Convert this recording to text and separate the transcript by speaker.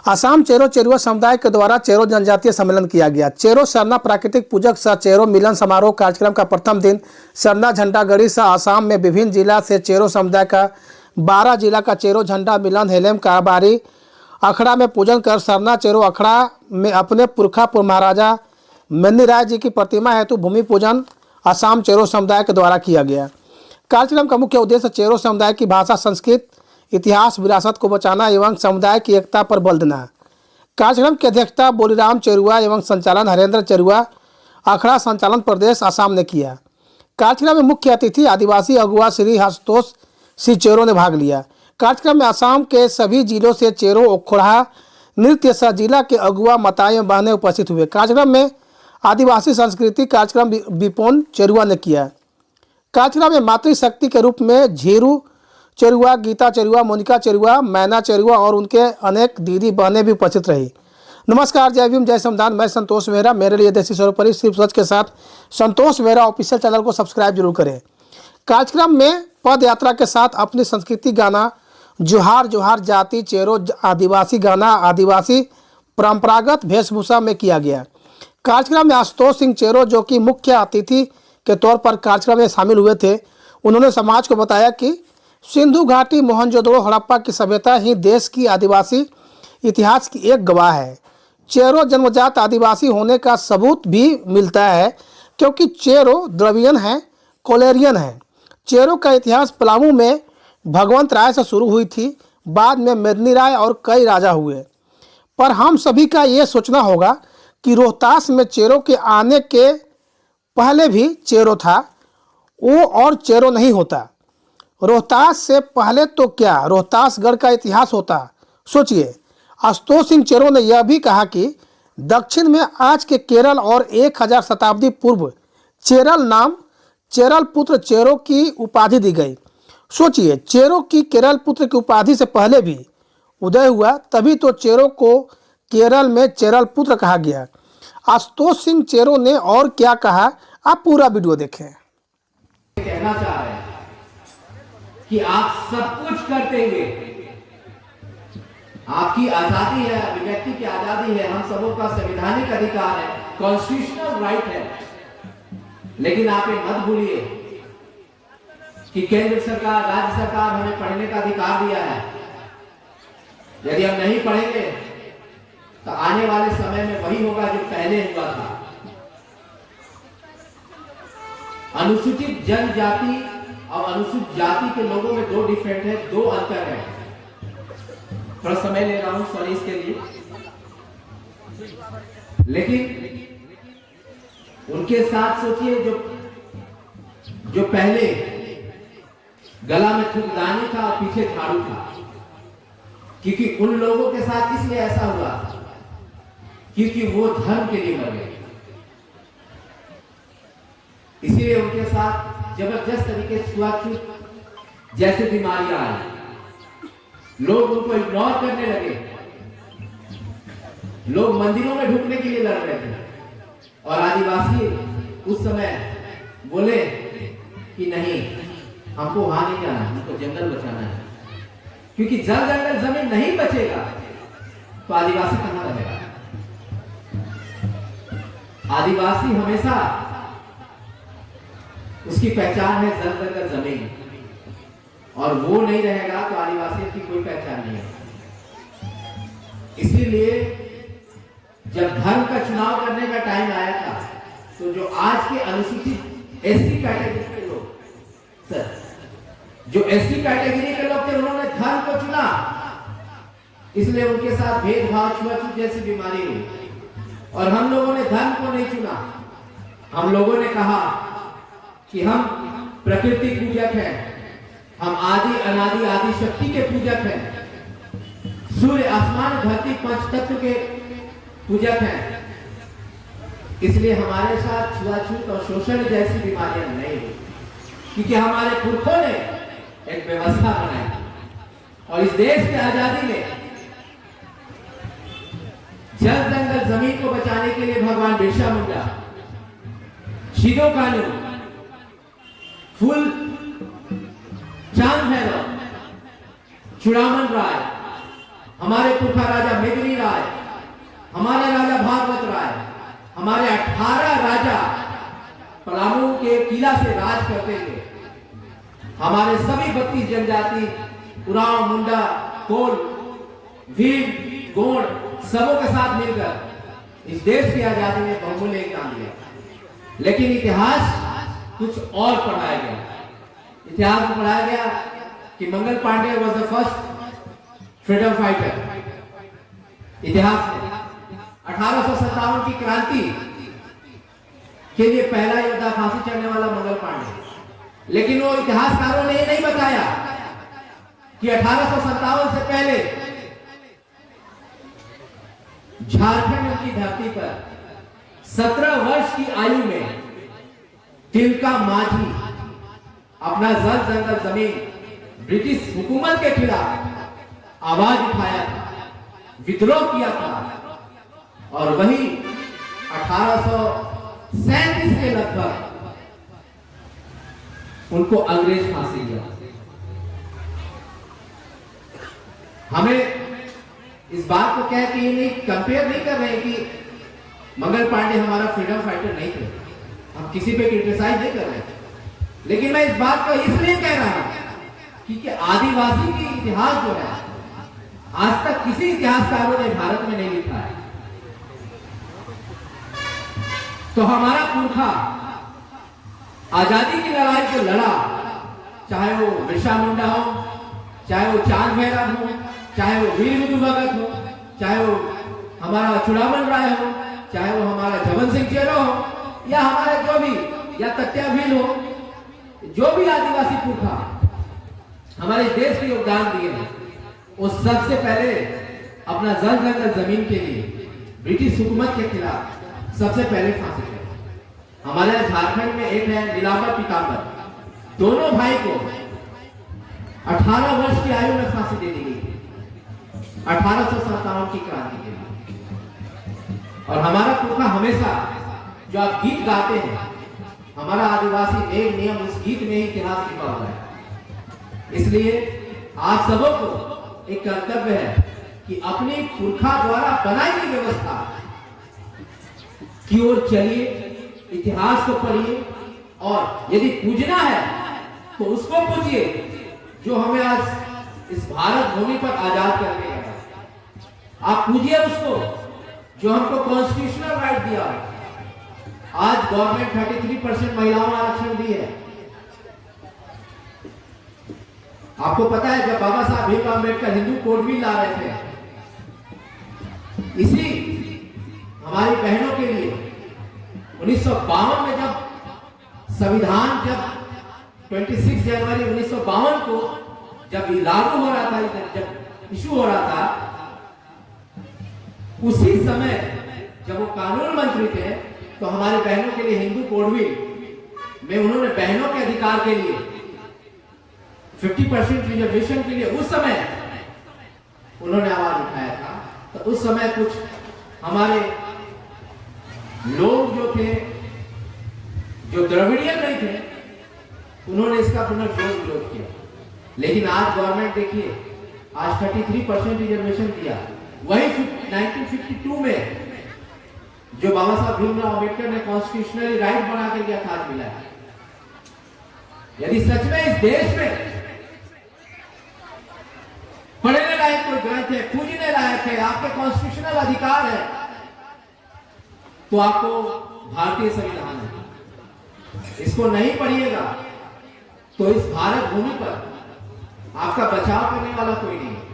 Speaker 1: असम चेरो चेरुआ समुदाय के द्वारा चेरो जनजातीय सम्मेलन किया गया। चेरो सरना प्राकृतिक पूजक सह चेरो मिलन समारोह कार्यक्रम का प्रथम दिन सरना झंडा गढ़ी सह असम में विभिन्न जिला से चेरो समुदाय का 12 जिला का चेरो झंडा मिलन हेलेम काबारी अखड़ा में पूजन कर सरना चेरो अखड़ा में अपने पुरखा महाराजा मेन्नी राय जी की प्रतिमा हेतु भूमि पूजन असम चेरो समुदाय के द्वारा किया गया। कार्यक्रम का मुख्य उद्देश्य चेरो समुदाय की भाषा, संस्कृत, इतिहास, विरासत को बचाना एवं समुदाय की एकता पर बल देना। कार्यक्रम की अध्यक्षता बोलीराम चेरुआ एवं संचालन हरेंद्र चेरुआ, अखड़ा संचालन प्रदेश असम ने किया। कार्यक्रम में मुख्य अतिथि आदिवासी अगुआ श्री आशुतोष सिंह चेरो ने भाग लिया। कार्यक्रम में असम के सभी जिलों से चेरो ओखड़ा नृत्य सह जिला के अगुआ माताएं एवं बहनें उपस्थित हुए। कार्यक्रम में आदिवासी संस्कृति कार्यक्रम विपोन चेरुआ ने किया। कार्यक्रम में मातृशक्ति के रूप में झीरू चेरुआ, गीता चेरुआ, मोनिका चेरुआ, मैना चेरुआ और उनके अनेक दीदी बहनें भी उपस्थित रही। नमस्कार, जय भीम, जय संविधान। मैं संतोष मेहरा। मेरे लिए देसी सर्वोपरि सिर्फ सच के साथ संतोष मेहरा ऑफिशियल चैनल को सब्सक्राइब जरूर करें। कार्यक्रम में पद यात्रा के साथ अपनी संस्कृति गाना जोहार जोहार जाति चेरो आदिवासी गाना आदिवासी परंपरागत वेशभूषा में किया गया। कार्यक्रम में आशुतोष सिंह चेरो जो कि मुख्य अतिथि के तौर पर कार्यक्रम में शामिल हुए थे, उन्होंने समाज को बताया कि सिंधु घाटी, मोहनजोदड़ो, हड़प्पा की सभ्यता ही देश की आदिवासी इतिहास की एक गवाह है। चेरो जन्मजात आदिवासी होने का सबूत भी मिलता है क्योंकि चेरो द्रविड़ियन है, कोलेरियन है। चेरो का इतिहास पलामू में भगवंत राय से शुरू हुई थी, बाद में मेदिनी राय और कई राजा हुए। पर हम सभी का ये सोचना होगा कि रोहतास में चेरो के आने के पहले भी चेरो था, वो और चेरो नहीं होता। रोहतास से पहले तो क्या रोहतासगढ़ का इतिहास होता। सोचिए, आशुतोष सिंह चेरो ने यह भी कहा कि दक्षिण में आज के केरल और 1000 शताब्दी पूर्व चेरल नाम चेरल पुत्र चेरो की उपाधि दी गई। सोचिए, चेरो की केरल पुत्र की उपाधि से पहले भी उदय हुआ, तभी तो चेरो को केरल में चेरल पुत्र कहा गया। आशुतोष सिंह चेरो ने और क्या कहा, आप पूरा वीडियो देखें।
Speaker 2: कहना चाह रहे हैं कि आप सब कुछ कर देंगे, आपकी आजादी है, अभिव्यक्ति की आजादी है, हम सबों का संवैधानिक अधिकार है, कॉन्स्टिट्यूशनल राइट है। लेकिन आप ये मत भूलिए कि केंद्र सरकार, राज्य सरकार हमें पढ़ने का अधिकार दिया है। यदि हम नहीं पढ़ेंगे तो आने वाले समय में वही होगा जो पहले हुआ था। अनुसूचित जनजाति और अनुसूचित जाति के लोगों में दो डिफरेंट है, दो अंतर है। थोड़ा समय ले रहा हूं सॉरी इसके लिए, लेकिन उनके साथ सोचिए जो पहले गला में थूकदानी था और पीछे झाड़ू था, क्योंकि उन लोगों के साथ इसलिए ऐसा हुआ क्योंकि वो धर्म के लिए मर गए। इसीलिए उनके साथ जबरदस्त तरीके से छुआछूत जैसे बीमारियां आई, लोग उनको इग्नोर करने लगे, लोग मंदिरों में ढुकने के लिए लड़ रहे थे। और आदिवासी उस समय बोले कि नहीं, हमको वहां नहीं जाना, हमको जंगल बचाना है, क्योंकि जल जंगल जमीन नहीं बचेगा तो आदिवासी कहां रहेगा। आदिवासी हमेशा उसकी पहचान है जल जंगल जमीन, और वो नहीं रहेगा तो आदिवासी की कोई पहचान नहीं है। इसीलिए जब धर्म का चुनाव करने का टाइम आया था तो जो आज के अनुसूचित एससी कैटेगरी के लोग, सर जो एससी कैटेगरी के लोग थे, उन्होंने धर्म को चुना, इसलिए उनके साथ भेदभाव, छुआछूत जैसी बीमारी हुई। और हम लोगों ने धर्म को नहीं चुना, हम लोगों ने कहा कि हम प्रकृति पूजक हैं, हम आदि अनादि आदि शक्ति के पूजक हैं, सूर्य आसमान धरती पंच तत्व के पूजक हैं। इसलिए हमारे साथ छुआछूत और शोषण जैसी बीमारियां नहीं हुई, क्योंकि हमारे पुरखों ने एक व्यवस्था बनाई। और इस देश की आजादी में जल जंगल जमीन को बचाने के लिए भगवान बिरसा मुंडा, शिदो कानू, फुल चांद भैरव, चुड़ामन राय हमारे पुरखा राजा मेदिनी राय, हमारे राजा भागवत राय, हमारे 18 राजा पलामू के किला से राज करते थे। हमारे सभी 32 जनजाति उरांव, मुंडा, कोल, भील, गोंड सबों के साथ मिलकर इस देश की आजादी में बहुमूल्य योगदान दिया। लेकिन इतिहास कुछ और पढ़ाया गया। इतिहास में पढ़ाया गया कि Mangal Pandey was the first freedom fighter. इतिहास में 1857 की क्रांति के लिए पहला योद्धा फांसी चढ़ने वाला मंगल पांडे। लेकिन वो इतिहासकारों ने ये नहीं बताया कि 1857 से पहले झारखंड की धरती पर 17 वर्ष की आयु में तिलका माझी अपना जल जंगल जमीन ब्रिटिश हुकूमत के खिलाफ आवाज उठाया था, विद्रोह किया था। और वही 1837 के लगभग उनको अंग्रेज फांसी दिया। हमें इस बात को कह के ये नहीं कंपेयर नहीं कर रहे कि मंगल पांडे हमारा फ्रीडम फाइटर नहीं थे, हम किसी पे क्रिटिसाइज नहीं कर रहे। लेकिन मैं इस बात को इसलिए कह रहा हूं कि आदिवासी की इतिहास जो है आज तक किसी इतिहासकारों ने भारत में नहीं लिखा है। तो हमारा पुरखा आजादी की लड़ाई को लड़ा, चाहे वो बिरसा मुंडा हो, चाहे वो चांद भैरव हो, चाहे वो वीर बुद्धू भगत हो, चाहे वो हमारा चुड़ामन राय हो, चाहे वो हमारा जवन सिंह चेरो हो, या हमारा जो भी या तत्या भील हो, जो भी आदिवासी पुरखा हमारे देश के योगदान दिए हैं, वो सबसे पहले अपना जल जंगल जमीन के लिए ब्रिटिश हुकूमत के खिलाफ सबसे पहले फांसी थे। हमारे झारखंड में एक है नीलांबर पीतांबर, दोनों भाई को 18 वर्ष की आयु में फांसी दे दी गई 1857 की क्रांति के लिए। और हमारा पुरखा हमेशा जो आप गीत गाते हैं, हमारा आदिवासी एक नियम उस गीत में ही इतिहास लिखा हुआ है। इसलिए आप सबों को एक कर्तव्य है कि अपनी पुरखा द्वारा बनाई गई व्यवस्था की ओर चलिए, इतिहास को पढ़िए, और यदि पूजना है तो उसको पूजिए जो हमें आज इस भारत भूमि पर आजाद करके गया। आप पूजिए उसको जो हमको कॉन्स्टिट्यूशनल राइट दिया। आज गवर्नमेंट 33% महिलाओं आरक्षण दी है। आपको पता है जब बाबा साहब भीमराव अम्बेडकर हिंदू कोड बिल ला रहे थे, इसी हमारी बहनों के लिए 1952 में जब संविधान, जब 26 जनवरी 1952 को जब लागू हो रहा था, जब इशू हो रहा था, उसी समय जब वो कानून मंत्री थे तो हमारे बहनों के लिए हिंदू कोड बिल में उन्होंने बहनों के अधिकार के लिए 50% रिजर्वेशन के लिए उस समय उन्होंने आवाज उठाया था। तो उस समय कुछ हमारे लोग जो थे, जो द्रविड़ियन नहीं थे, उन्होंने इसका पुनर्जोर विरोध किया। लेकिन आज गवर्नमेंट देखिए, आज 33% रिजर्वेशन दिया। वही 1952 में जो बाबा साहब भीमराव अम्बेडकर ने कॉन्स्टिट्यूशनली राइट बना कर दिया था, मिला है। यदि सच में इस देश में पढ़ने लायक कोई ग्रंथ है, पूजने लायक है, आपके कॉन्स्टिट्यूशनल अधिकार है, तो आपको भारतीय संविधान है। इसको नहीं पढ़िएगा तो इस भारत भूमि पर आपका बचाव करने वाला कोई नहीं है।